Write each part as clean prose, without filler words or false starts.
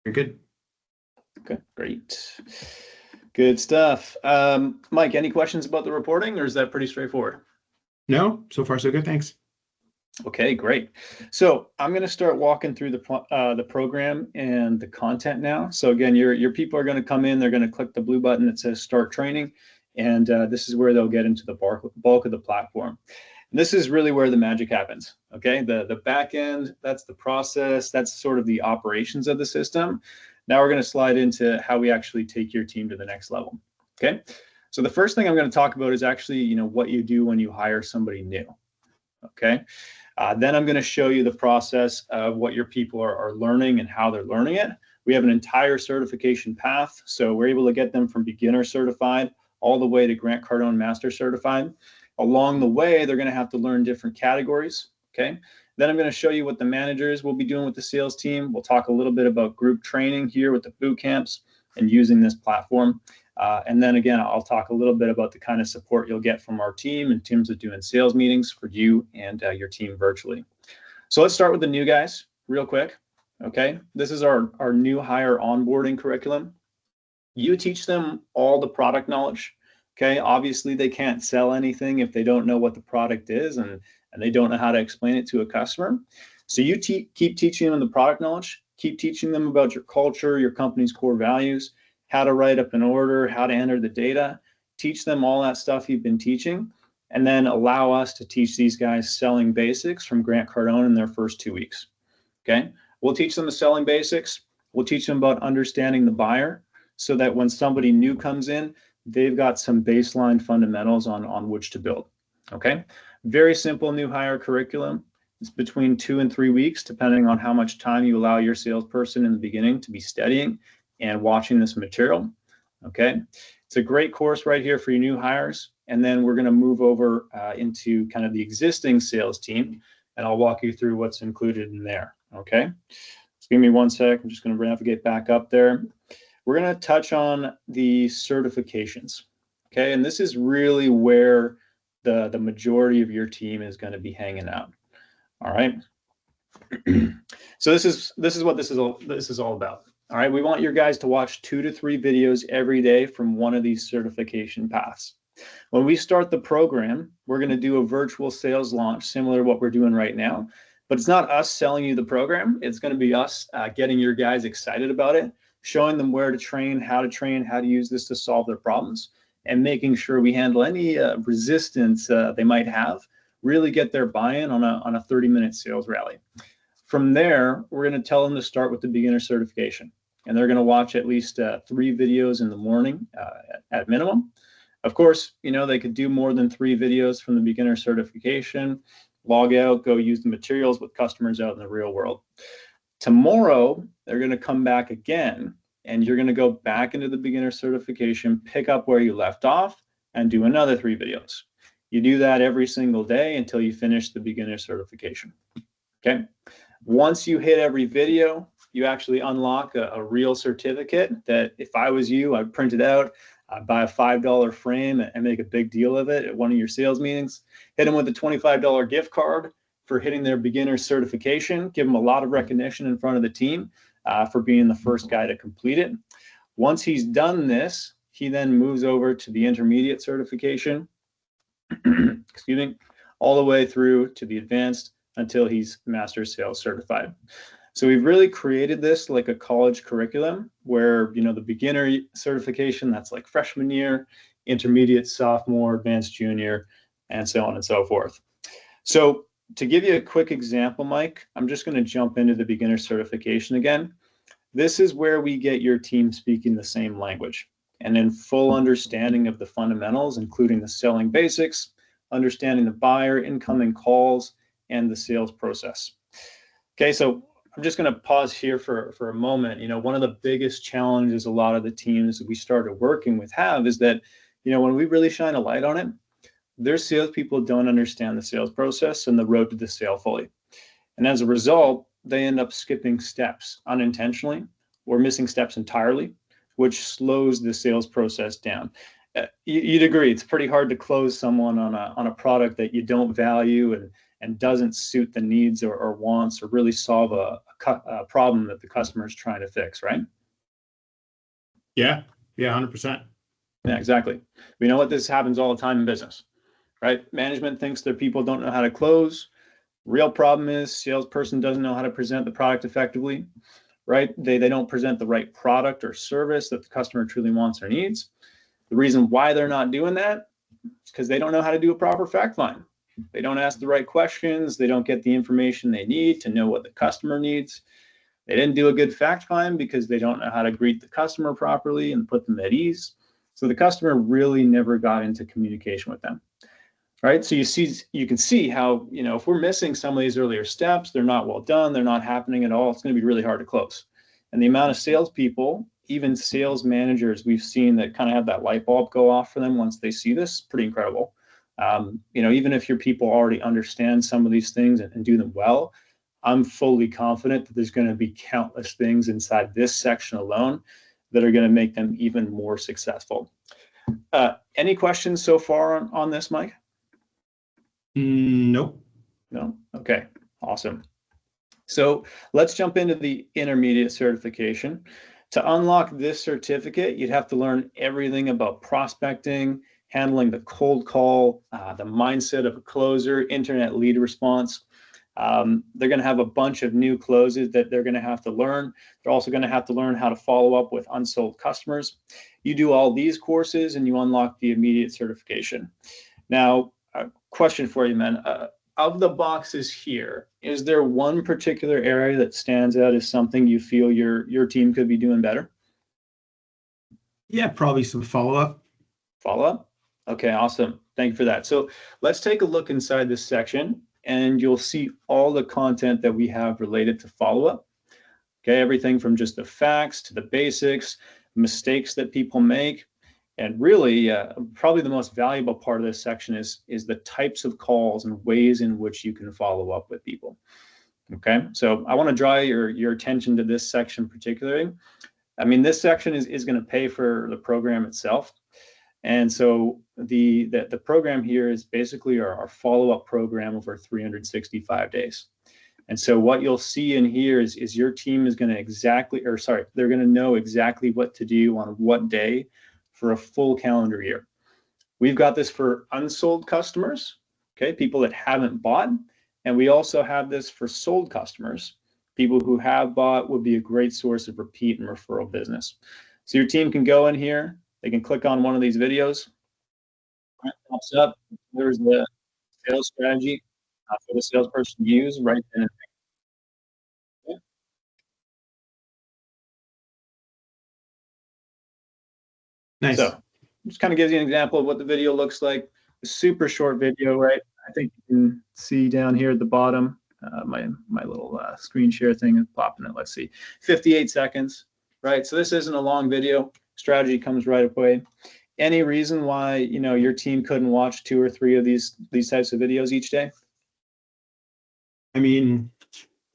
You're good. Okay, great. Good stuff. Mike, any questions about the reporting, or is that pretty straightforward? No, so far so good. Thanks. Okay, great. So I'm going to start walking through the program and the content now. So again, your people are going to come in. They're going to click the blue button that says Start Training, and this is where they'll get into the bulk of the platform. And this is really where the magic happens. Okay, the back end, that's the process, that's sort of the operations of the system. Now we're going to slide into how we actually take your team to the next level. Okay, so the first thing I'm going to talk about is actually what you do when you hire somebody new. Okay. Then I'm going to show you the process of what your people are learning and how they're learning it. We have an entire certification path, so we're able to get them from beginner certified all the way to Grant Cardone Master Certified. Along the way, they're going to have to learn different categories. Okay. Then I'm going to show you what the managers will be doing with the sales team. We'll talk a little bit about group training here with the boot camps and using this platform. And then again, I'll talk a little bit about the kind of support you'll get from our team in terms of doing sales meetings for you and your team virtually. So let's start with the new guys real quick. Okay, this is our new hire onboarding curriculum. You teach them all the product knowledge. Okay, obviously they can't sell anything if they don't know what the product is and they don't know how to explain it to a customer. So you keep teaching them the product knowledge, keep teaching them about your culture, your company's core values, how to write up an order, how to enter the data, teach them all that stuff you've been teaching, and then allow us to teach these guys selling basics from Grant Cardone in their first 2 weeks. Okay, we'll teach them the selling basics. We'll teach them about understanding the buyer so that when somebody new comes in, they've got some baseline fundamentals on which to build. Okay, very simple new hire curriculum. It's between 2 and 3 weeks, depending on how much time you allow your salesperson in the beginning to be studying and watching this material. Okay, it's a great course right here for your new hires. And then we're going to move over into kind of the existing sales team, and I'll walk you through what's included in there. Okay, so give me 1 sec. I'm just going to navigate back up there. We're going to touch on the certifications. Okay, and this is really where the majority of your team is going to be hanging out. All right. So this is what this is all about. All right, we want your guys to watch 2 to 3 videos every day from one of these certification paths. When we start the program, we're going to do a virtual sales launch similar to what we're doing right now, but it's not us selling you the program. It's going to be us getting your guys excited about it, showing them where to train, how to use this to solve their problems, and making sure we handle any resistance they might have, really get their buy-in on a 30-minute sales rally. From there, we're going to tell them to start with the beginner certification. And they're going to watch at least 3 videos in the morning at minimum. Of course, they could do more than 3 videos from the beginner certification, log out, go use the materials with customers out in the real world. Tomorrow, they're going to come back again, and you're going to go back into the beginner certification, pick up where you left off, and do another 3 videos. You do that every single day until you finish the beginner certification. Okay. Once you hit every video, you actually unlock a real certificate that if I was you, I'd print it out, I'd buy a $5 frame and make a big deal of it at one of your sales meetings, hit them with a $25 gift card for hitting their beginner certification, give them a lot of recognition in front of the team for being the first guy to complete it. Once he's done this, he then moves over to the intermediate certification, excuse me, all the way through to the advanced until he's master sales certified. So we've really created this like a college curriculum where, the beginner certification, that's like freshman year, intermediate, sophomore, advanced junior, and so on and so forth. So to give you a quick example, Mike, I'm just going to jump into the beginner certification again. This is where we get your team speaking the same language and in full understanding of the fundamentals, including the selling basics, understanding the buyer, incoming calls, and the sales process. Okay, so I'm just going to pause here for a moment. One of the biggest challenges a lot of the teams that we started working with have is that, when we really shine a light on it, their salespeople don't understand the sales process and the road to the sale fully. And as a result, they end up skipping steps unintentionally or missing steps entirely, which slows the sales process down. You'd agree, it's pretty hard to close someone on a product that you don't value and doesn't suit the needs or wants or really solve a problem that the customer is trying to fix, right? Yeah. Yeah. 100%. Yeah, exactly. We know what this happens all the time in business, right? Management thinks their people don't know how to close. Real problem is salesperson doesn't know how to present the product effectively, right? They don't present the right product or service that the customer truly wants or needs. The reason why they're not doing that is because they don't know how to do a proper fact find. They don't ask the right questions. They don't get the information they need to know what the customer needs. They didn't do a good fact find because they don't know how to greet the customer properly and put them at ease. So the customer really never got into communication with them, right? So you can see how, if we're missing some of these earlier steps, they're not well done, they're not happening at all, it's going to be really hard to close. And the amount of salespeople, even sales managers, we've seen that kind of have that light bulb go off for them once they see this, pretty incredible. Even if your people already understand some of these things and do them well, I'm fully confident that there's going to be countless things inside this section alone that are going to make them even more successful. Any questions so far on this, Mike? Nope. No? Okay, awesome. So let's jump into the intermediate certification. To unlock this certificate, you'd have to learn everything about prospecting, handling the cold call, the mindset of a closer, internet lead response. They're going to have a bunch of new closes that they're going to have to learn. They're also going to have to learn how to follow up with unsold customers. You do all these courses and you unlock the immediate certification. Now, a question for you, man. Of the boxes here, is there one particular area that stands out as something you feel your team could be doing better? Yeah, probably some follow-up. Follow-up? Okay, awesome. Thank you for that. So let's take a look inside this section and you'll see all the content that we have related to follow-up. Okay, everything from just the facts to the basics, mistakes that people make. And really, probably the most valuable part of this section is the types of calls and ways in which you can follow up with people. Okay, so I want to draw your attention to this section particularly. I mean, this section is going to pay for the program itself. And so the program here is basically our follow-up program over 365 days. And so what you'll see in here is your team is going to they're going to know exactly what to do on what day for a full calendar year. We've got this for unsold customers, okay, people that haven't bought. And we also have this for sold customers. People who have bought would be a great source of repeat and referral business. So your team can go in here, they can click on one of these videos. It pops up. There's the sales strategy for the salesperson to use right then and there. Nice. So just kind of gives you an example of what the video looks like. A super short video, right? I think you can see down here at the bottom, my little screen share thing is popping it. Let's see, 58 seconds, right? So this isn't a long video. Strategy comes right away. Any reason why your team couldn't watch 2 or 3 of these types of videos each day? I mean,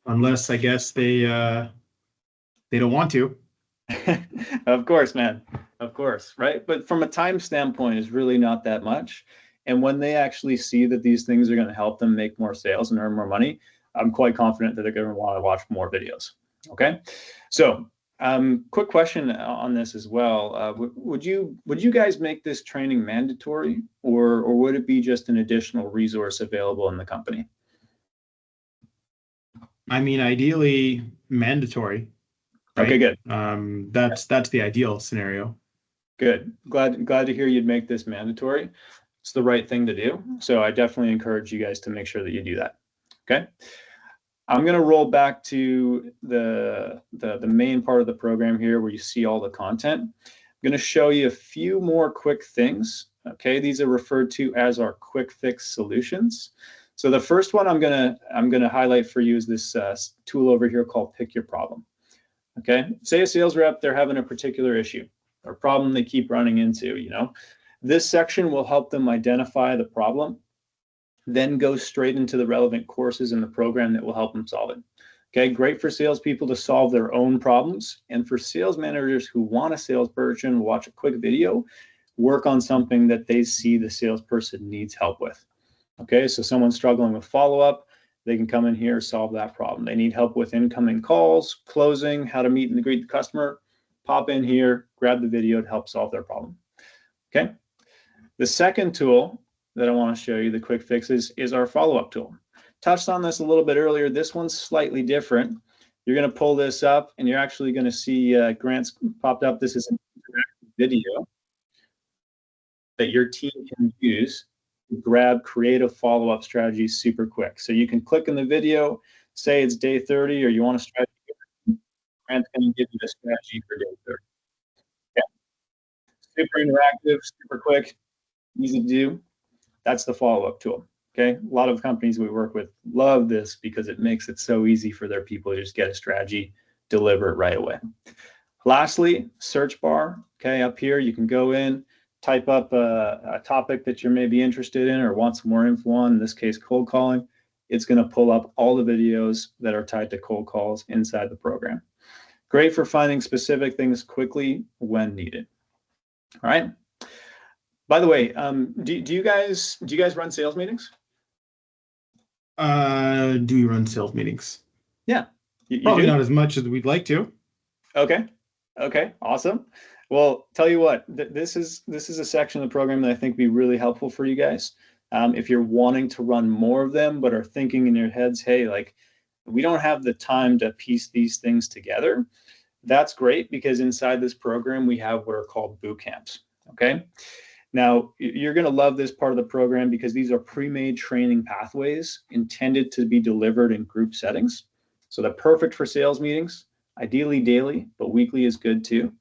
unless I guess they don't want to. Of course, man. Of course, right? But from a time standpoint, it's really not that much. And when they actually see that these things are going to help them make more sales and earn more money, I'm quite confident that they're going to want to watch more videos. Okay, so quick question on this as well. Would you guys make this training mandatory, or would it be just an additional resource available in the company? I mean, ideally mandatory. Right? Okay, good. That's the ideal scenario. Good. Glad to hear you'd make this mandatory. It's the right thing to do. So I definitely encourage you guys to make sure that you do that. Okay. I'm going to roll back to the main part of the program here where you see all the content. I'm going to show you a few more quick things. Okay. These are referred to as our quick fix solutions. So the first one I'm going to highlight for you is this tool over here called Pick Your Problem. Okay. Say a sales rep, they're having a particular issue or problem they keep running into, This section will help them identify the problem, then go straight into the relevant courses in the program that will help them solve it. Okay, great for salespeople to solve their own problems, and for sales managers who want a salesperson watch a quick video, work on something that they see the salesperson needs help with. Okay, so someone's struggling with follow-up, they can come in here, solve that problem. They need help with incoming calls, closing, how to meet and greet the customer, pop in here, grab the video to help solve their problem. Okay. The second tool that I want to show you, the quick fixes, is our follow-up tool. Touched on this a little bit earlier. This one's slightly different. You're going to pull this up and you're actually going to see Grant's popped up. This is an interactive video that your team can use to grab creative follow-up strategies super quick. So you can click in the video, say it's day 30 or you want a strategy. Grant's going to give you the strategy for day 30. Yeah. Super interactive, super quick, easy to do. That's the follow-up tool. Okay. A lot of companies we work with love this because it makes it so easy for their people to just get a strategy, deliver it right away. Lastly, search bar. Okay. Up here, you can go in, type up a topic that you're maybe interested in or want some more info on, in this case, cold calling. It's going to pull up all the videos that are tied to cold calls inside the program. Great for finding specific things quickly when needed. All right. By the way, do you guys run sales meetings? Do we run sales meetings? Yeah. You Probably do? not as much as we'd like to. Okay. Okay. Awesome. Well, tell you what, this is a section of the program that I think would be really helpful for you guys. If you're wanting to run more of them, but are thinking in your heads, hey, like we don't have the time to piece these things together. That's great because inside this program, we have what are called boot camps. Okay. Now, you're going to love this part of the program because these are pre-made training pathways intended to be delivered in group settings. So they're perfect for sales meetings, ideally daily, but weekly is good too.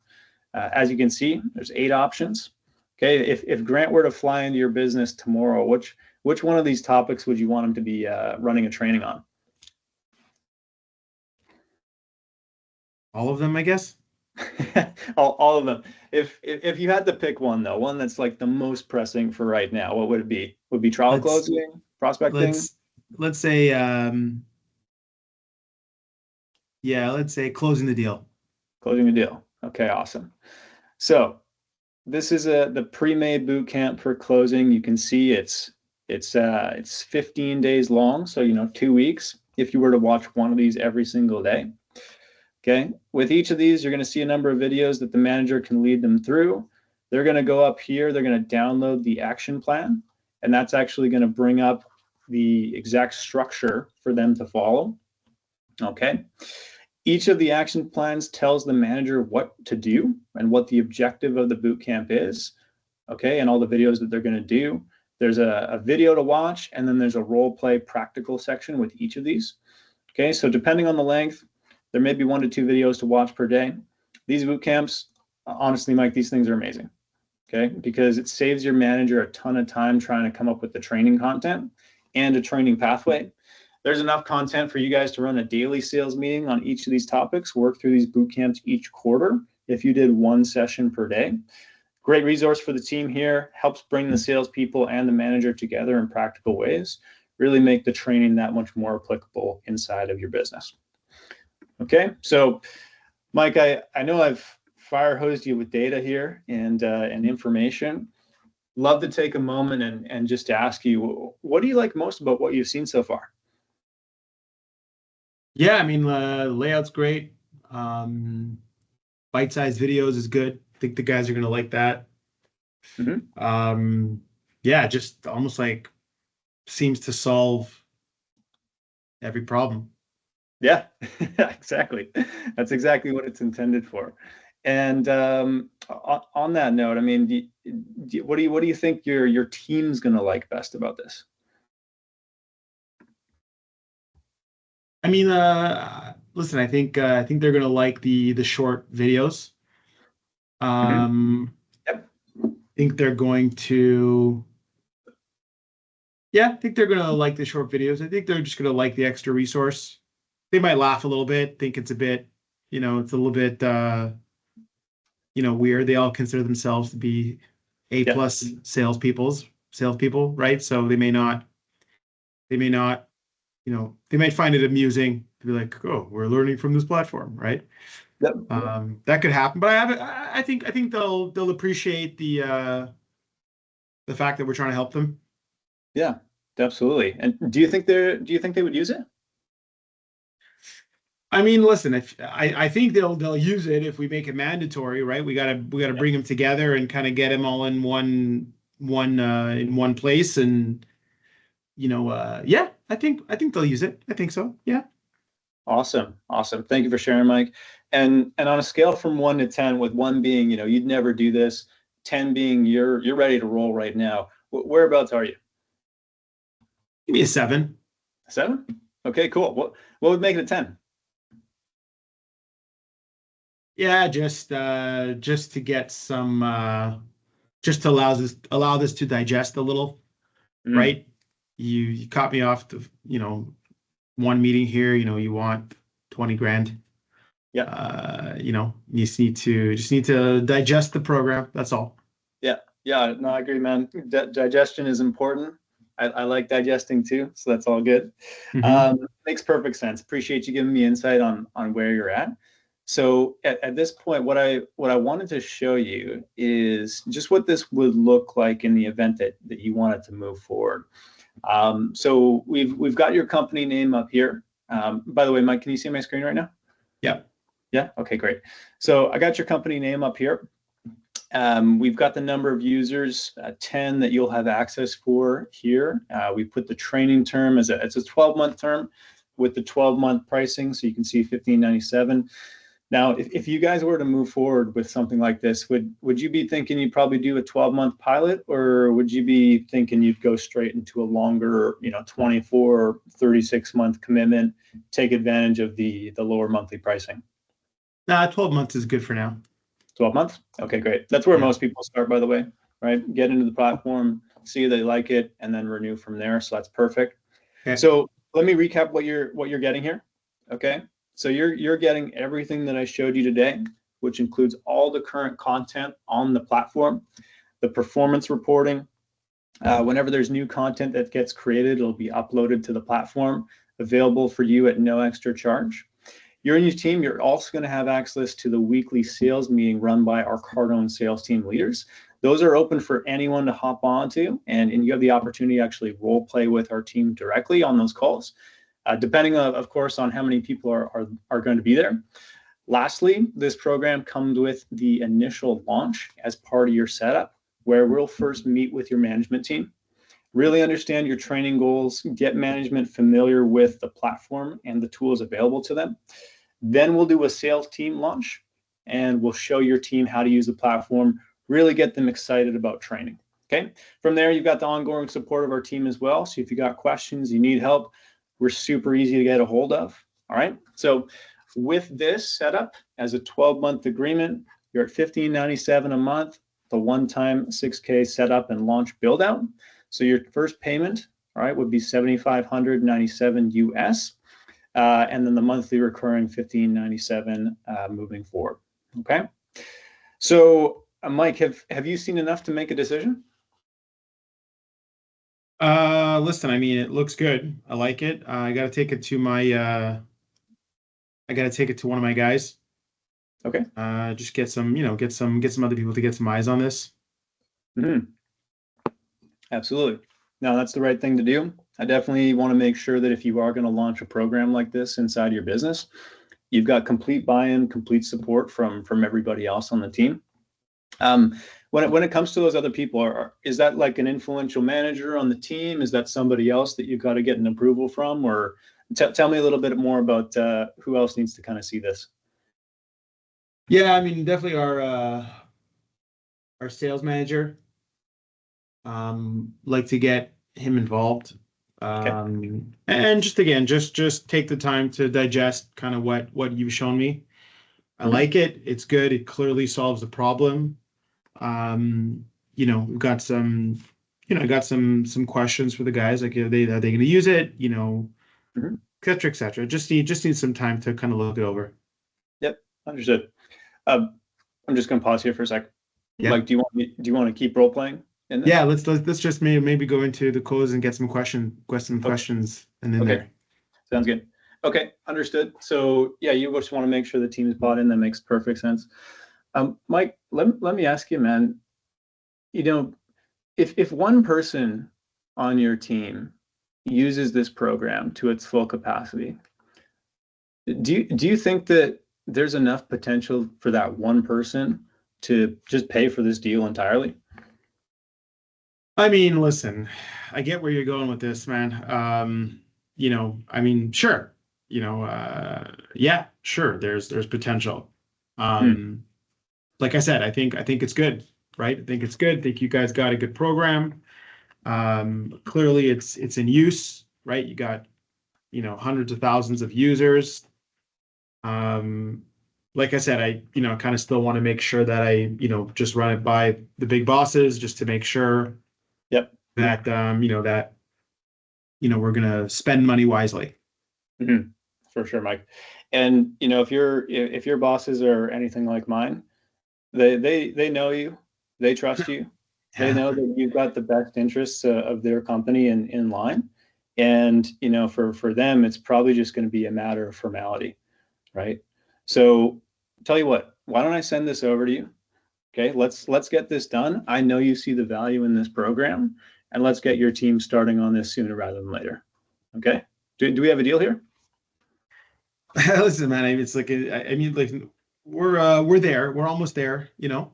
As you can see, there's 8 options. Okay, if Grant were to fly into your business tomorrow, which one of these topics would you want him to be running a training on? All of them, I guess. all of them. If you had to pick one though, one that's like the most pressing for right now, what would it be? Would it be trial closing, prospecting? Let's say yeah, let's say closing the deal. Closing a deal. Okay, awesome. So this is the pre-made boot camp for closing. You can see it's 15 days long, so 2 weeks if you were to watch one of these every single day. Okay, with each of these, you're going to see a number of videos that the manager can lead them through. They're going to go up here, they're going to download the action plan, and that's actually going to bring up the exact structure for them to follow. Okay. Each of the action plans tells the manager what to do and what the objective of the boot camp is. Okay, and all the videos that they're going to do. There's a video to watch, and then there's a role play practical section with each of these. Okay, so depending on the length, there may be 1 to 2 videos to watch per day. These boot camps, honestly, Mike, these things are amazing. Okay, because it saves your manager a ton of time trying to come up with the training content and a training pathway. There's enough content for you guys to run a daily sales meeting on each of these topics, work through these boot camps each quarter if you did 1 session per day. Great resource for the team here, helps bring the salespeople and the manager together in practical ways, really make the training that much more applicable inside of your business. Okay, so Mike, I know I've fire hosed you with data here and information. Love to take a moment and just ask you, what do you like most about what you've seen so far? Yeah, I mean, layout's great. Bite-sized videos is good. I think the guys are gonna like that. Yeah, just almost like seems to solve every problem. Yeah, exactly. That's exactly what it's intended for. And on that note, I mean, what do you think your team's gonna like best about this? I mean, listen, I think they're gonna like the short videos. Yep. I think they're going to, yeah, I think they're gonna like the short videos. I think they're just gonna like the extra resource. They might laugh a little bit, think it's a bit, it's a little bit, weird. They all consider themselves to be A+ salespeople, right? So they may not, they might find it amusing to be like, oh, we're learning from this platform, right? Yep. That could happen, but I think they'll appreciate the fact that we're trying to help them. Yeah. Absolutely. And do you think they would use it? I mean, listen, if I think they'll use it if we make it mandatory, right? We gotta bring them together and kind of get them all in one place, and yeah, I think they'll use it. I think so. Yeah. Awesome. Awesome. Thank you for sharing, Mike. And on a scale from 1 to 10, with 1 being, you'd never do this, 10 being you're ready to roll right now. Whereabouts are you? Give me a 7. 7? Okay, cool. What would make it a 10? Yeah, just to get some just to allow this to digest a little, Mm, right? You caught me off the, one meeting here, you want 20 grand. yeah. You just need to digest the program. That's all. Yeah. Yeah. No, I agree, man. Digestion is important. I like digesting too, so that's all good. Hmm. Makes perfect sense. Appreciate you giving me insight on where you're at. So at this point, what I wanted to show you is just what this would look like in the event that you wanted to move forward. So we've got your company name up here. By the way, Mike, can you see my screen right now? Yeah. Yeah. Okay, great. So I got your company name up here. We've got the number of users, 10 that you'll have access for here. We put the training term it's a 12-month term with the 12-month pricing, so you can see $15.97. Now, if you guys were to move forward with something like this, would you be thinking you'd probably do a 12-month pilot, or would you be thinking you'd go straight into a longer, 24 or 36-month commitment, take advantage of the lower monthly pricing? Nah, 12 months is good for now. 12 months? Okay, great. That's where Yeah. most people start, by the way, right? Get into the platform, see they like it, and then renew from there. So that's perfect. Okay. So let me recap what you're getting here. Okay. So you're getting everything that I showed you today, which includes all the current content on the platform, the performance reporting. Whenever there's new content that gets created, it'll be uploaded to the platform, available for you at no extra charge. You're in your team. You're also going to have access to the weekly sales meeting run by our Cardone sales team leaders. Those are open for anyone to hop onto, and you have the opportunity to actually role play with our team directly on those calls, depending, of course, on how many people are going to be there. Lastly, this program comes with the initial launch as part of your setup, where we'll first meet with your management team, really understand your training goals, get management familiar with the platform and the tools available to them. Then we'll do a sales team launch, and we'll show your team how to use the platform, really get them excited about training. Okay. From there, you've got the ongoing support of our team as well. So if you got questions, you need help, we're super easy to get a hold of. All right. So with this setup as a 12-month agreement, you're at $15.97 a month, the one-time 6K setup and launch build out. So your first payment, all right, would be $7,597 US. And then the monthly recurring $15.97 moving forward. Okay. So, Mike, have you seen enough to make a decision? Listen, I mean, it looks good. I like it. I gotta take it to one of my guys. Okay. Just get some other people to get some eyes on this. Mm-hmm. Absolutely. No, that's the right thing to do. I definitely want to make sure that if you are going to launch a program like this inside your business, you've got complete buy-in, complete support from everybody else on the team. When it comes to those other people, is that like an influential manager on the team? Is that somebody else that you've got to get an approval from? Or tell me a little bit more about who else needs to kind of see this. Yeah, I mean, definitely our sales manager. Like to get him involved. Okay. And just again, just take the time to digest kind of what you've shown me. I Mhm. like it. It's good. It clearly solves the problem. We've got some, I got some questions for the guys, like are they going to use it, Mhm. et cetera, et cetera. Just need some time to kind of look it over. Yep. Understood. I'm just going to pause here for a sec. Yeah. Mike, do you want to keep role playing in this? Yeah, let's just maybe go into the close and get some Okay. questions and then Okay. there. Sounds good. Okay, understood. So yeah, you just want to make sure the team is bought in. That makes perfect sense. Mike, let me ask you, man. You know, if one person on your team uses this program to its full capacity, do you think that there's enough potential for that one person to just pay for this deal entirely? I mean, listen, I get where you're going with this, man. I mean, sure, yeah, sure, there's potential. Hmm. Um, like I said, I think it's good, right? I think it's good. I think you guys got a good program. Clearly it's in use, right? You got, hundreds of thousands of users. Um, like I said, I, kind of still want to make sure that I, just run it by the big bosses just to make sure Yep. that, we're gonna spend money wisely. Mhm. For sure, Mike. And if your bosses are anything like mine, they know you, they trust you, they Yeah. know that you've got the best interests of their company in line. And for them, it's probably just going to be a matter of formality, right? So tell you what, why don't I send this over to you? Okay, let's get this done. I know you see the value in this program, and let's get your team starting on this sooner rather than later. Okay? Do we have a deal here? Listen, man, it's like I mean, like we're there, we're almost there, but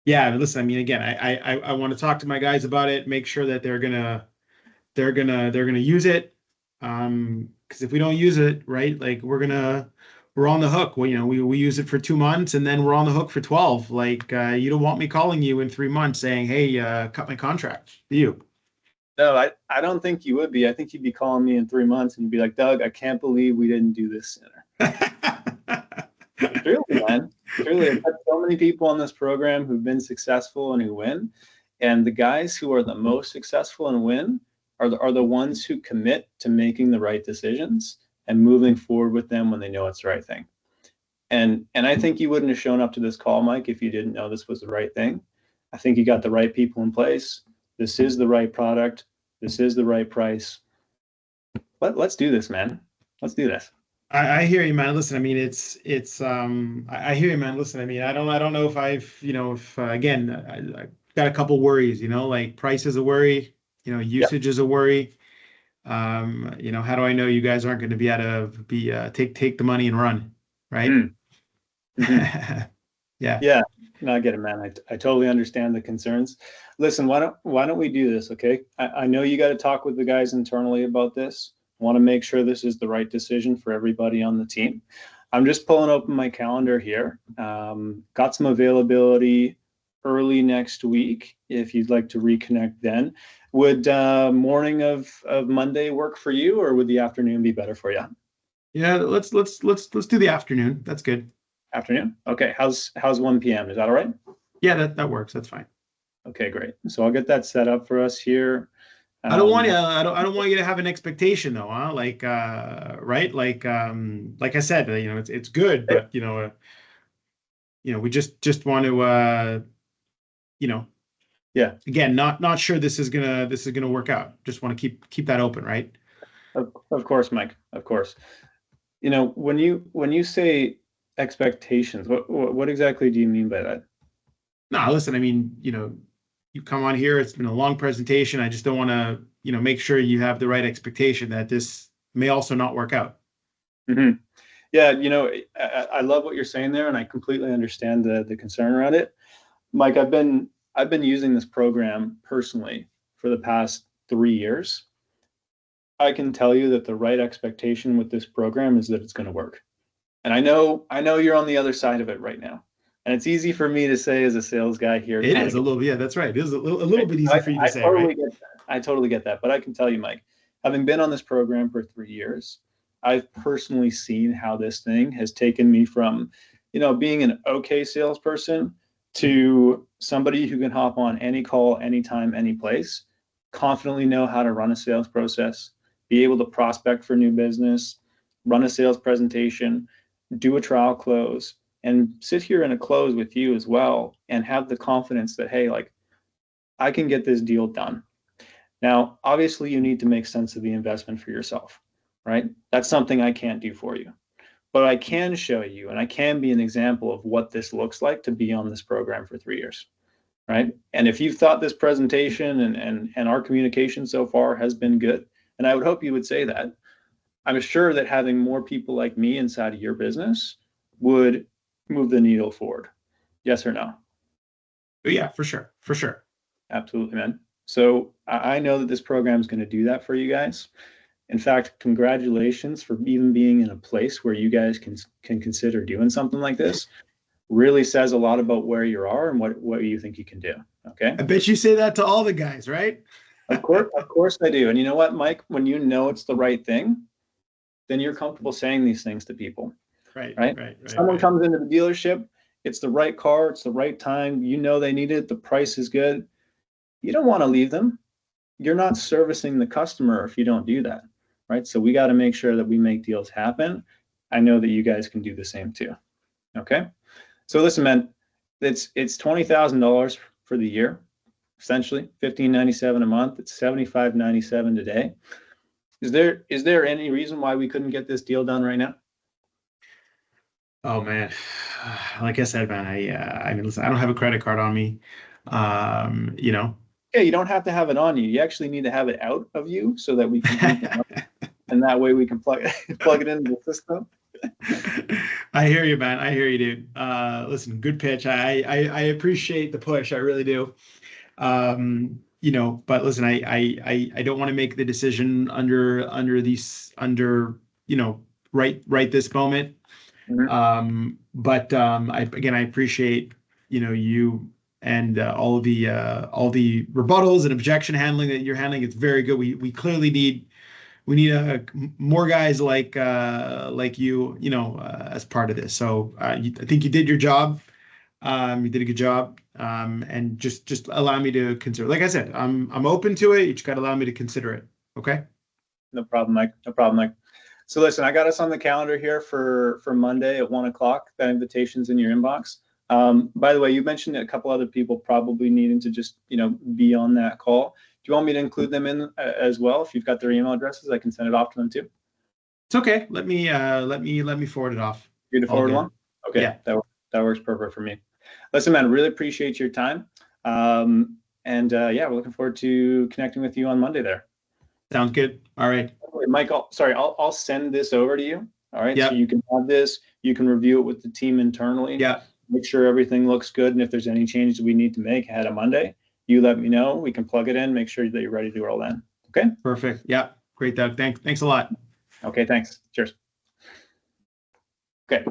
yeah, listen, I mean, again, I want to talk to my guys about it, make sure that they're gonna use it. Because if we don't use it, right, like we're on the hook. We use it for 2 months and then we're on the hook for 12. Like you don't want me calling you in 3 months saying, hey, cut my contract. Do you? No, I don't think you would be. I think you'd be calling me in 3 months and you'd be like, Doug, I can't believe we didn't do this sooner. Truly, man. Truly, I've had so many people on this program who've been successful and who win. And the guys who are the most successful and win are the ones who commit to making the right decisions and moving forward with them when they know it's the right thing. And I think you wouldn't have shown up to this call, Mike, if you didn't know this was the right thing. I think you got the right people in place. This is the right product. This is the right price. Let's do this, man. Let's do this. I hear you, man. Listen, I mean, I hear you, man. Listen, I mean, I don't know if I've, if again, I got a couple worries, like price is a worry, Yeah. usage is a worry. How do I know you guys aren't going to be able to take the money and run, right? Mm. Hmm. Yeah. Yeah, no, I get it, man. I totally understand the concerns. Listen, why don't we do this? Okay, I know you got to talk with the guys internally about this. I want to make sure this is the right decision for everybody on the team. I'm just pulling open my calendar here. Got some availability early next week if you'd like to reconnect then. Would morning of Monday work for you, or would the afternoon be better for you? Yeah, let's do the afternoon. That's good. Afternoon. Okay. How's 1 p.m. Is that all right? Yeah, that works. That's fine. Okay, great. So I'll get that set up for us here. I don't want Um, you. I don't want you to have an expectation though, huh? Like, right? Like I said, it's good, but we just want to, you know, yeah, again, not sure this is gonna work out. Just want to keep that open, right? of course, Mike. Of course. When you say expectations, what exactly do you mean by that? No, listen, I mean, you come on here. It's been a long presentation. I just don't want to, make sure you have the right expectation that this may also not work out. Hmm. Yeah, I love what you're saying there, and I completely understand the concern around it. Mike, I've been using this program personally for the past 3 years. I can tell you that the right expectation with this program is that it's going to work. And I know you're on the other side of it right now. And it's easy for me to say as a sales guy here, It kind is of a get little, yeah, that's right. It is a little right. bit easy I, for you to I say, totally right? get that. I totally get that. But I can tell you, Mike, having been on this program for 3 years, I've personally seen how this thing has taken me from, being an okay salesperson to somebody who can hop on any call, anytime, any place, confidently know how to run a sales process, be able to prospect for new business, run a sales presentation, do a trial close, and sit here in a close with you as well and have the confidence that, hey, like I can get this deal done. Now, obviously, you need to make sense of the investment for yourself, right? That's something I can't do for you. But I can show you and I can be an example of what this looks like to be on this program for 3 years. right? And if you thought this presentation and our communication so far has been good, and I would hope you would say that, I'm sure that having more people like me inside of your business would move the needle forward. Yes or no? Yeah, for sure. For sure. Absolutely, man. So I know that this program is going to do that for you guys. In fact, congratulations for even being in a place where you guys can consider doing something like this. Really says a lot about where you are and what you think you can do. Okay. I bet you say that to all the guys, right? Of course I do. And you know what, Mike? When you know it's the right thing, then you're comfortable saying these things to people, Right, right? right, right, Someone right. comes into the dealership, it's the right car, it's the right time, you know they need it, the price is good. You don't want to leave them. You're not servicing the customer if you don't do that, right? So we got to make sure that we make deals happen. I know that you guys can do the same too. Okay. So listen, man, it's $20,000 for the year, essentially $15.97 a month. It's $75.97 today. Is there any reason why we couldn't get this deal done right now? Oh man, like I said, man, I mean, listen, I don't have a credit card on me. You know. Yeah, you don't have to have it on you. You actually need to have it out of you so that we can beat them up, and that way we can plug it into the system. I hear you, man. I hear you, dude. Listen, good pitch. I appreciate the push. I really do. You know, but listen, I don't want to make the decision under you know right this moment. Mhm. But I appreciate you and all the rebuttals and objection handling that you're handling. It's very good. We clearly need more guys like you know as part of this. So I think you did your job. You did a good job. And just allow me to consider. Like I said, I'm open to it. You just got to allow me to consider it. Okay. No problem, Mike. No problem, Mike. So listen, I got us on the calendar here for Monday at 1 o'clock. That invitation's in your inbox. By the way, you mentioned a couple other people probably needing to just be on that call. Do you want me to include them in as well? If you've got their email addresses, I can send it off to them too. It's okay. Let me forward it off. You to All forward good. along? Okay, Yeah. that works perfect for me. Listen, man, really appreciate your time. And yeah, we're looking forward to connecting with you on Monday there. Sounds good. All right. Mike, I'll send this over to you. All right, so Yep. you can have this. You can review it with the team internally. Yeah. Make sure everything looks good, and if there's any changes we need to make ahead of Monday, you let me know. We can plug it in. Make sure that you're ready to roll in. Okay. Perfect. Yeah. Great, Doug. Thanks a lot. Okay. Thanks. Cheers. Okay.